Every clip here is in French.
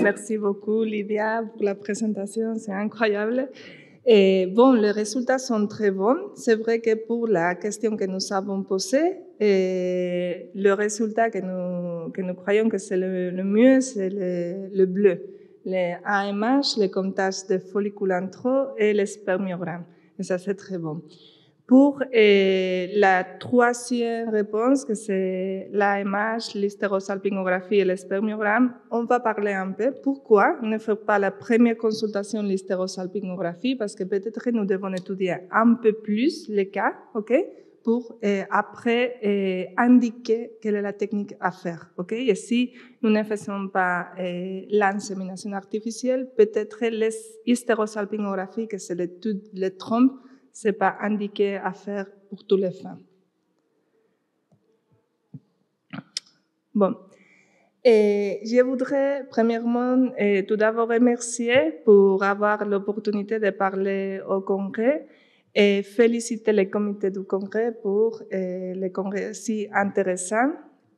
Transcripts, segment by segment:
Merci beaucoup, Lydia, pour la présentation. C'est incroyable. Et bon, les résultats sont très bons. C'est vrai que pour la question que nous avons posée, le résultat que nous croyons que c'est le mieux, c'est le bleu. Les AMH, les comptages de follicules antro et les spermiogrammes. Et ça, c'est très bon. Pour la troisième réponse, que c'est l'AMH, l'hystérosalpingographie et le spermiogramme, on va parler un peu. Pourquoi ne faire pas la première consultation l'hystérosalpingographie? Parce que peut-être que nous devons étudier un peu plus les cas, ok? Pour après indiquer quelle est la technique à faire, ok? Et si nous ne faisons pas l'insémination artificielle, peut-être l'hystérosalpingographie, que c'est l'étude des trompes, c'est pas indiqué à faire pour toutes les femmes. Bon. Et je voudrais premièrement tout d'abord remercier pour avoir l'opportunité de parler au Congrès et féliciter le comité du Congrès pour le Congrès si intéressant.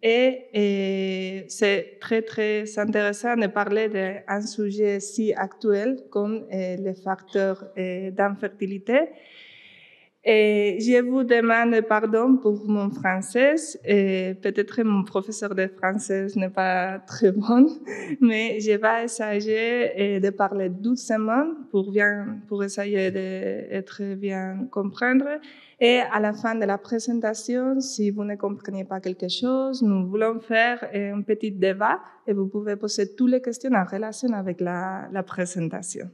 Et c'est très, très intéressant de parler d'un sujet si actuel comme les facteurs d'infertilité. Et je vous demande pardon pour mon français. Peut-être mon professeur de français n'est pas très bon, mais je vais essayer de parler doucement pour essayer d'être bien comprendre. Et à la fin de la présentation, si vous ne comprenez pas quelque chose, nous voulons faire un petit débat et vous pouvez poser toutes les questions en relation avec la présentation.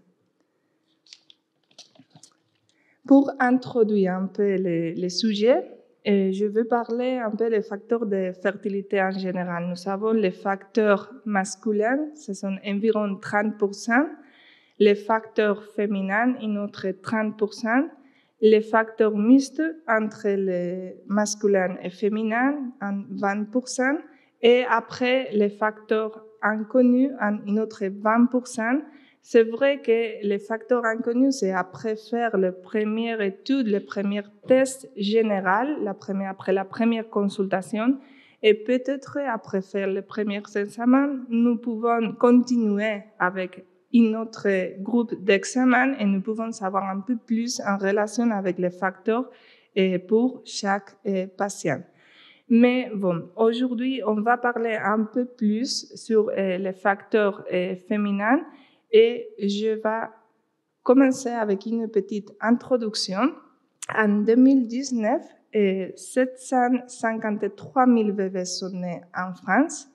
Pour introduire un peu les sujets, je veux parler un peu des facteurs de fertilité en général. Nous avons les facteurs masculins, ce sont environ 30%, les facteurs féminins, une autre 30%, les facteurs mixtes entre les masculins et féminins, 20%, et après les facteurs inconnus, une autre 20%. C'est vrai que les facteurs inconnus, c'est après faire les premières études, les premiers tests généraux, après la première consultation, et peut-être après faire les premiers examens, nous pouvons continuer avec un autre groupe d'examens et nous pouvons savoir un peu plus en relation avec les facteurs pour chaque patient. Mais bon, aujourd'hui, on va parler un peu plus sur les facteurs féminins. Et je vais commencer avec une petite introduction. En 2019, 753 000 bébés sont nés en France.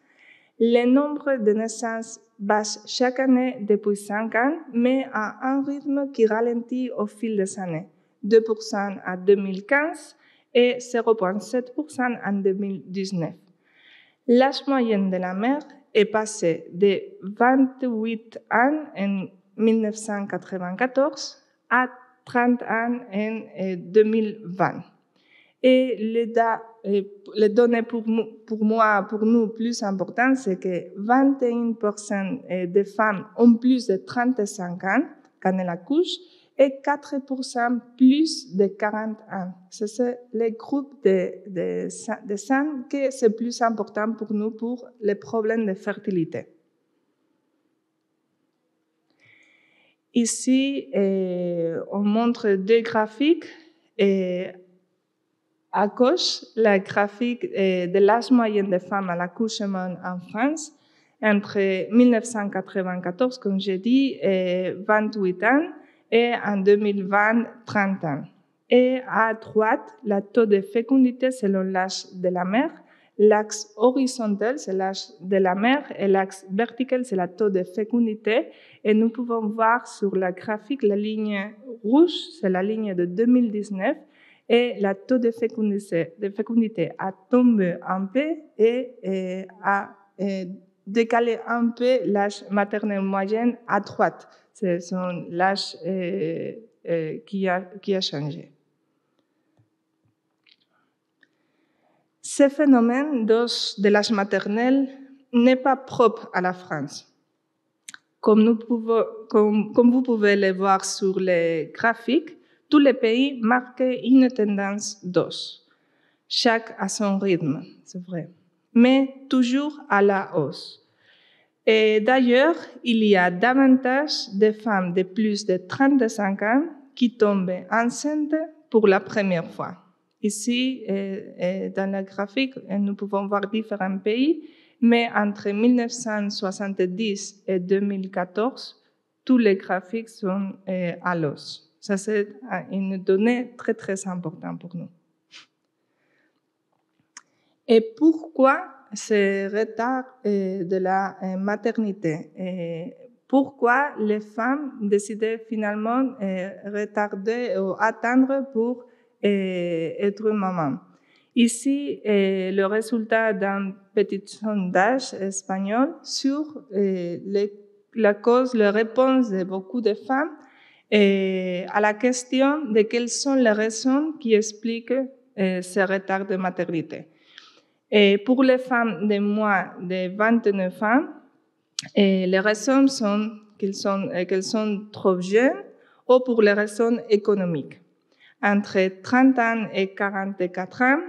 Le nombre de naissances baisse chaque année depuis 5 ans, mais à un rythme qui ralentit au fil des années. 2% en 2015 et 0,7% en 2019. L'âge moyen de la mère est passé de 28 ans en 1994 à 30 ans en 2020. Et les données pour nous plus importantes, c'est que 21% des femmes ont plus de 35 ans quand elles accouchent et 4% plus de 40 ans. C'est le groupe de sang que c'est plus important pour nous pour les problèmes de fertilité. Ici, on montre deux graphiques. À gauche, la graphique de l'âge moyen des femmes à l'accouchement en France entre 1994, comme j'ai dit, et 28 ans, et en 2020, 30 ans. Et à droite, le taux de fécondité selon l'âge de la mère. L'axe horizontal, c'est l'âge de la mère, et l'axe vertical, c'est le taux de fécondité. Et nous pouvons voir sur la graphique, la ligne rouge, c'est la ligne de 2019, et le taux de fécondité a tombé un peu et a décalé un peu l'âge maternel moyen à droite. C'est l'âge qui a changé. Ce phénomène de l'âge maternel n'est pas propre à la France. Comme vous pouvez le voir sur les graphiques, tous les pays marquent une tendance d'hausse. Chaque à son rythme, c'est vrai, mais toujours à la hausse. Et d'ailleurs, il y a davantage de femmes de plus de 35 ans qui tombent enceintes pour la première fois. Ici, dans le graphique, nous pouvons voir différents pays, mais entre 1970 et 2014, tous les graphiques sont à l'os. Ça, c'est une donnée très, très importante pour nous. Et pourquoi ce retard de la maternité? Pourquoi les femmes décidaient finalement retarder ou attendre pour être maman? Ici, le résultat d'un petit sondage espagnol sur la cause, la réponse de beaucoup de femmes à la question de quelles sont les raisons qui expliquent ce retard de maternité. Et pour les femmes de moins de 29 ans, les raisons sont qu'elles sont trop jeunes ou pour les raisons économiques. Entre 30 ans et 44 ans,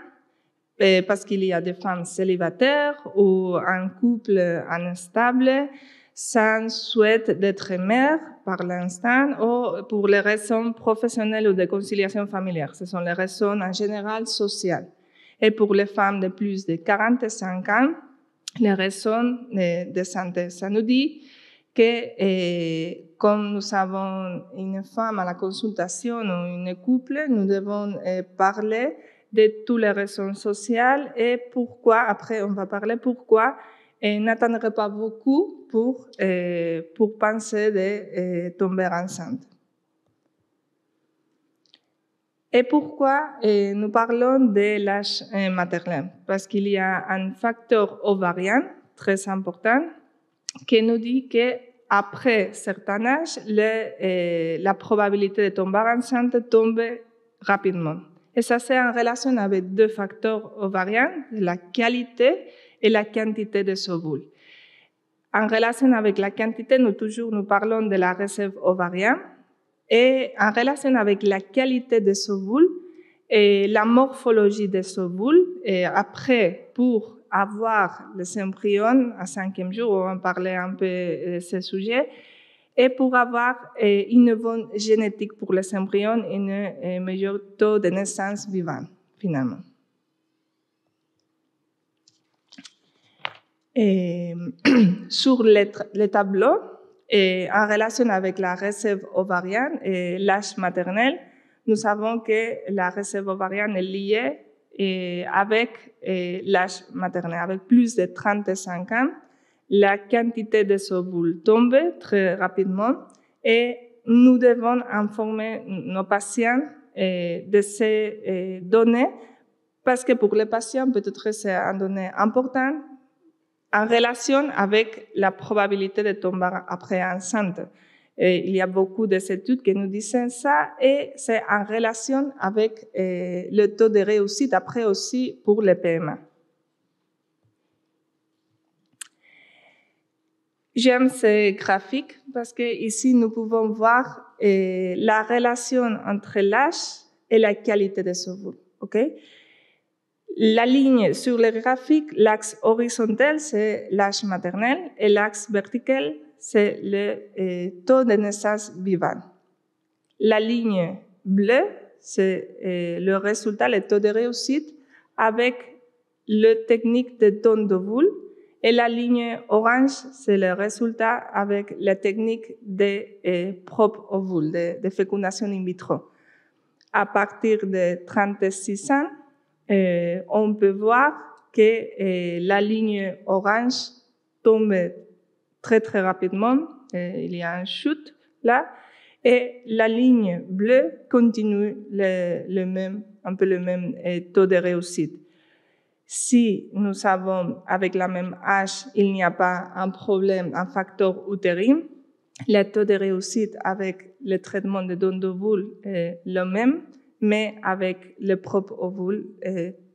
parce qu'il y a des femmes célibataires ou un couple instable, sans souhait d'être mère par l'instant, ou pour les raisons professionnelles ou de conciliation familiale. Ce sont les raisons en général sociales. Et pour les femmes de plus de 45 ans, les raisons de santé. Ça nous dit que comme nous avons une femme à la consultation ou une couple, nous devons parler de toutes les raisons sociales et pourquoi, après on va parler pourquoi n'attendrait pas beaucoup pour penser de tomber enceinte. Et pourquoi nous parlons de l'âge maternel? Parce qu'il y a un facteur ovarien très important qui nous dit qu'après certain âge, la probabilité de tomber enceinte tombe rapidement. Et ça, c'est en relation avec deux facteurs ovariens, la qualité et la quantité des ovules. En relation avec la quantité, nous parlons de la réserve ovarienne. Et en relation avec la qualité des ovules et la morphologie des ovules, et après, pour avoir les embryons à 5e jour, on va parler un peu de ce sujet, et pour avoir une bonne génétique pour les embryons et un meilleur taux de naissance vivante, finalement. Et sur les tableaux, et en relation avec la réserve ovarienne et l'âge maternel, nous savons que la réserve ovarienne est liée avec l'âge maternel. Avec plus de 35 ans, la quantité de ovules tombe très rapidement et nous devons informer nos patients de ces données parce que pour les patients, peut-être c'est une donnée importante en relation avec la probabilité de tomber après enceinte. Et il y a beaucoup d'études qui nous disent ça et c'est en relation avec le taux de réussite après aussi pour les PMA. J'aime ces graphiques parce que ici nous pouvons voir la relation entre l'âge et la qualité des ovules. Okay? La ligne sur le graphique, l'axe horizontal, c'est l'âge maternel et l'axe vertical, c'est le taux de naissance vivant. La ligne bleue, c'est le résultat, le taux de réussite avec la technique de don d'ovule et la ligne orange, c'est le résultat avec la technique de propre ovule, de fécondation in vitro. À partir de 36 ans, on peut voir que la ligne orange tombe très très rapidement, il y a un chute là, et la ligne bleue continue un peu le même taux de réussite. Si nous avons avec la même âge, il n'y a pas un problème, un facteur utérin, le taux de réussite avec le traitement de don d'ovule est le même, mais avec le propre ovule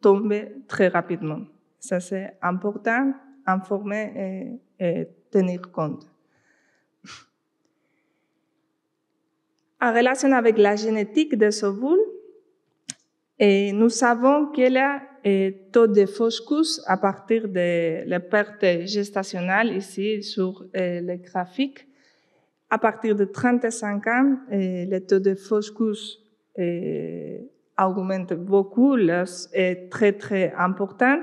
tombe très rapidement. Ça, c'est important, informer et tenir compte. En relation avec la génétique des ovules, nous savons que taux de fausse couche à partir de la perte gestationnelle, ici sur le graphique. À partir de 35 ans, le taux de fausse couche augmente beaucoup, est très, très important.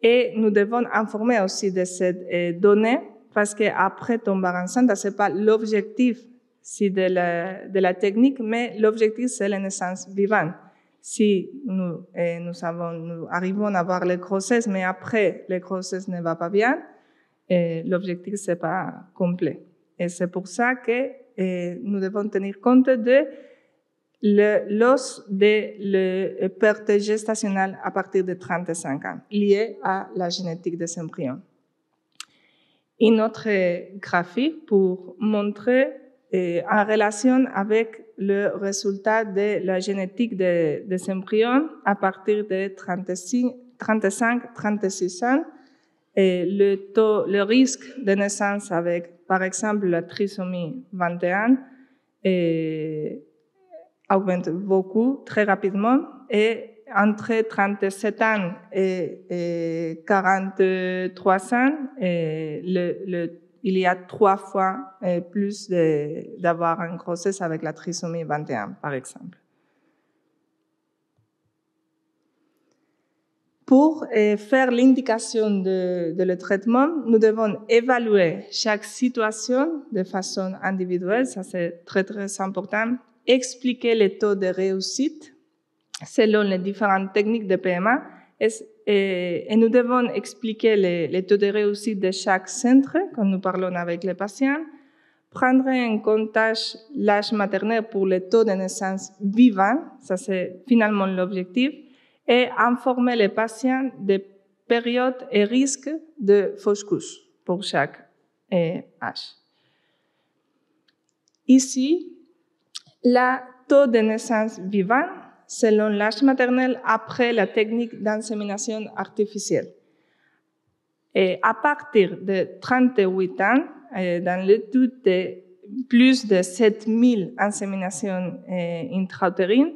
Et nous devons informer aussi de cette donnée parce qu'après tomber enceinte, ce n'est pas l'objectif de la technique, mais l'objectif, c'est la naissance vivante. Si nous arrivons à avoir les grossesses, mais après, les grossesses ne va pas bien, l'objectif, c'est pas complet. Et c'est pour ça que nous devons tenir compte de l'os de la perte gestationnelle à partir de 35 ans, lié à la génétique des embryons. Une autre graphique pour montrer en relation avec le résultat de la génétique des embryons à partir de 35-36 ans, le risque de naissance avec, par exemple, la trisomie 21 augmente beaucoup, très rapidement, et entre 37 ans et 43 ans, il y a 3 fois plus d'avoir une grossesse avec la trisomie 21, par exemple. Pour faire l'indication de le traitement, nous devons évaluer chaque situation de façon individuelle, ça c'est très très important, expliquer les taux de réussite selon les différentes techniques de PMA et nous devons expliquer les taux de réussite de chaque centre quand nous parlons avec les patients, prendre en compte l'âge maternel pour le taux de naissance vivant, ça c'est finalement l'objectif, et informer les patients des périodes et risques de fausse couche pour chaque âge. Ici, le taux de naissance vivant selon l'âge maternel après la technique d'insémination artificielle. Et à partir de 38 ans, dans l'étude de plus de 7000 inséminations intra-utérines,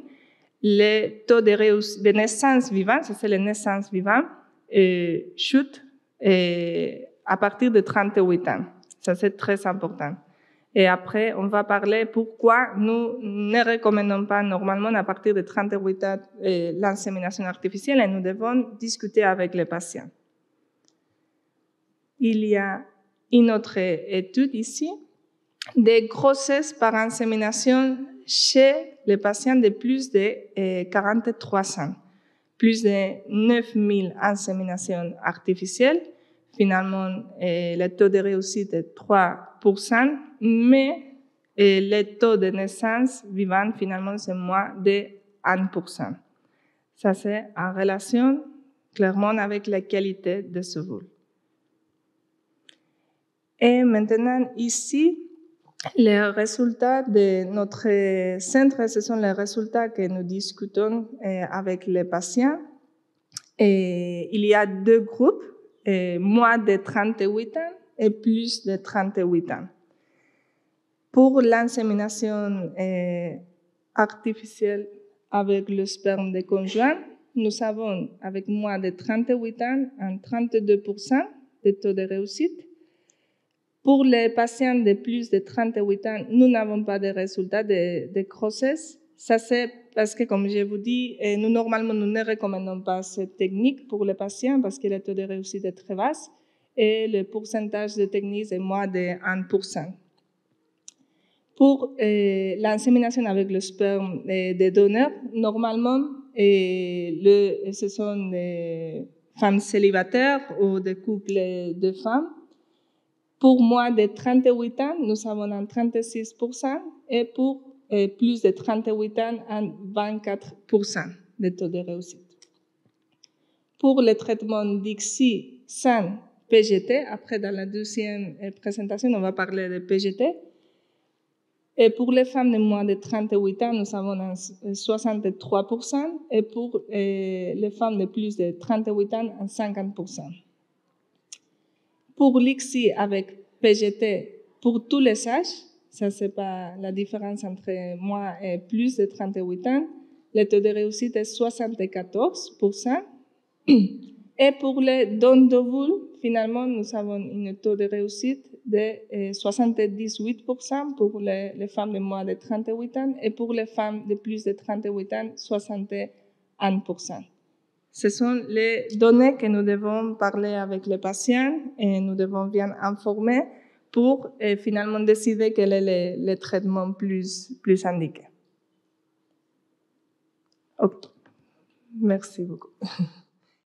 le taux de naissance vivante, ça c'est la naissance vivante, chute à partir de 38 ans. Ça c'est très important. Et après, on va parler pourquoi nous ne recommandons pas normalement à partir de 38 ans l'insémination artificielle et nous devons discuter avec les patients. Il y a une autre étude ici, des grossesses par insémination chez les patients de plus de 43 ans. Plus de 9000 inséminations artificielles. Finalement, le taux de réussite est 3%, mais le taux de naissance vivante, finalement, c'est moins de 1%. Ça, c'est en relation clairement avec la qualité de ce vol. Et maintenant, ici, les résultats de notre centre, ce sont les résultats que nous discutons avec les patients. Et il y a 2 groupes, moins de 38 ans et plus de 38 ans. Pour l'insémination artificielle avec le sperme des conjoints, nous avons avec moins de 38 ans un 32% de taux de réussite. Pour les patients de plus de 38 ans, nous n'avons pas de résultats de grossesse. Ça, c'est parce que, comme je vous dis, nous, normalement, nous ne recommandons pas cette technique pour les patients parce que le taux de réussite est très bas et le pourcentage de techniques est moins de 1%. Pour l'insémination avec le sperme des donneurs, normalement, ce sont des femmes célibataires ou des couples de femmes. Pour moins de 38 ans, nous avons un 36% et pour plus de 38 ans, un 24% de taux de réussite. Pour le traitement d'ICSI sans PGT, après dans la deuxième présentation, on va parler de PGT. Et pour les femmes de moins de 38 ans, nous avons un 63% et pour les femmes de plus de 38 ans, un 50%. Pour l'ICSI avec PGT, pour tous les âges, ça c'est pas la différence entre moi et plus de 38 ans, le taux de réussite est 74%, Et pour les dons d'ovules, finalement, nous avons un taux de réussite de 78% pour les femmes de moins de 38 ans et pour les femmes de plus de 38 ans, 61%. Ce sont les données que nous devons parler avec les patients et nous devons bien informer pour finalement décider quel est le traitement plus indiqué. Okay. Merci beaucoup.